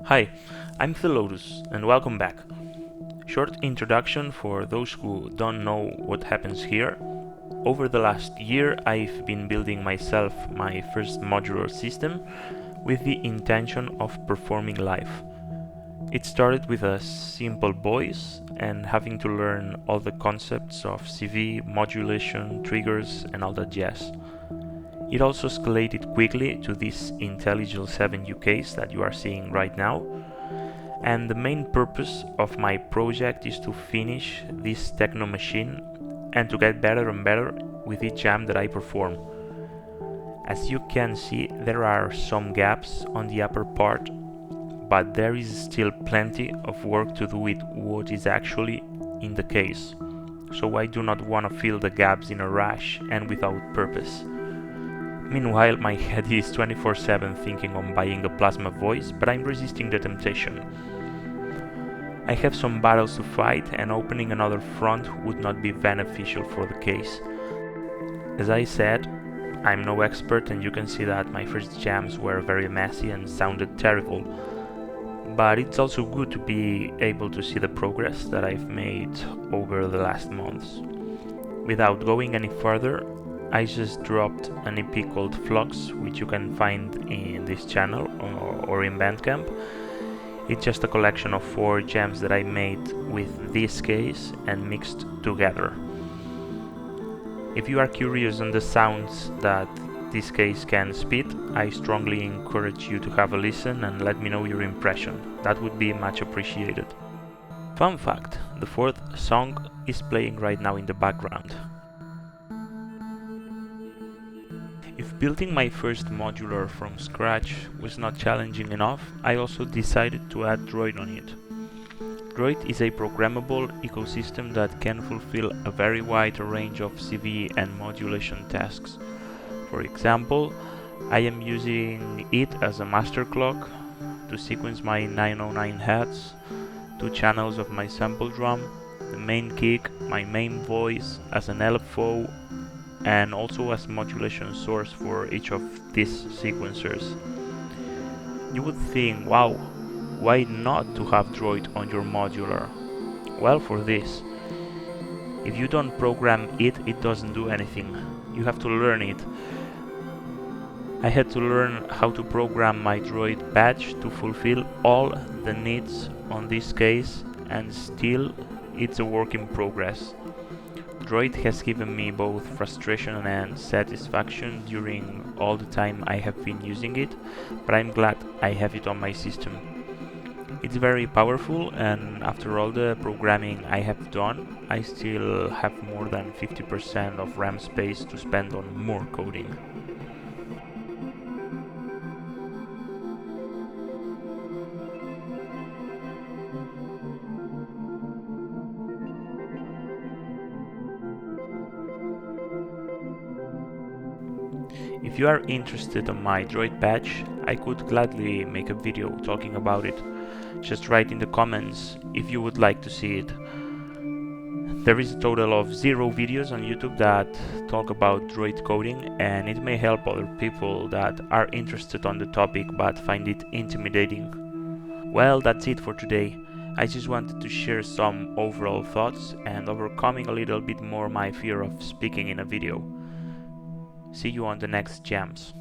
Hi, I'm FLUX and welcome back. Short introduction for those who don't know what happens here. Over the last year I've been building myself my first modular system with the intention of performing live. It started with a simple voice and having to learn all the concepts of CV, modulation, triggers and all that jazz. It also escalated quickly to this IntelliJ 7 UKs that you are seeing right now, and the main purpose of my project is to finish this techno machine and to get better and better with each jam that I perform. As you can see, there are some gaps on the upper part, but there is still plenty of work to do with what is actually in the case, so I do not want to fill the gaps in a rush and without purpose. Meanwhile, my head is 24/7 thinking on buying a plasma voice, but I'm resisting the temptation. I have some battles to fight, and opening another front would not be beneficial for the case. As I said, I'm no expert, and you can see that my first jams were very messy and sounded terrible, but it's also good to be able to see the progress that I've made over the last months. Without going any further, I just dropped an EP called FLUX, which you can find in this channel or in Bandcamp. It's just a collection of 4 jams that I made with this case and mixed together. If you are curious on the sounds that this case can spit, I strongly encourage you to have a listen and let me know your impression. That would be much appreciated. Fun fact, the 4th song is playing right now in the background. If building my first modular from scratch was not challenging enough, I also decided to add Droid on it. Droid is a programmable ecosystem that can fulfill a very wide range of CV and modulation tasks. For example, I am using it as a master clock to sequence my 909 Hz, 2 channels of my sample drum, the main kick, my main voice as an LFO, and also as modulation source for each of these sequencers. You would think, wow, why not to have Droid on your modular? Well, for this. If you don't program it, it doesn't do anything. You have to learn it. I had to learn how to program my Droid patch to fulfill all the needs on this case, and still it's a work in progress. Droid has given me both frustration and satisfaction during all the time I have been using it, but I'm glad I have it on my system. It's very powerful, and after all the programming I have done, I still have more than 50% of RAM space to spend on more coding. If you are interested in my Droid patch, I could gladly make a video talking about it. Just write in the comments if you would like to see it. There is a total of 0 videos on YouTube that talk about Droid coding, and it may help other people that are interested on the topic but find it intimidating. Well, that's it for today. I just wanted to share some overall thoughts and overcoming a little bit more my fear of speaking in a video. See you on the next jams.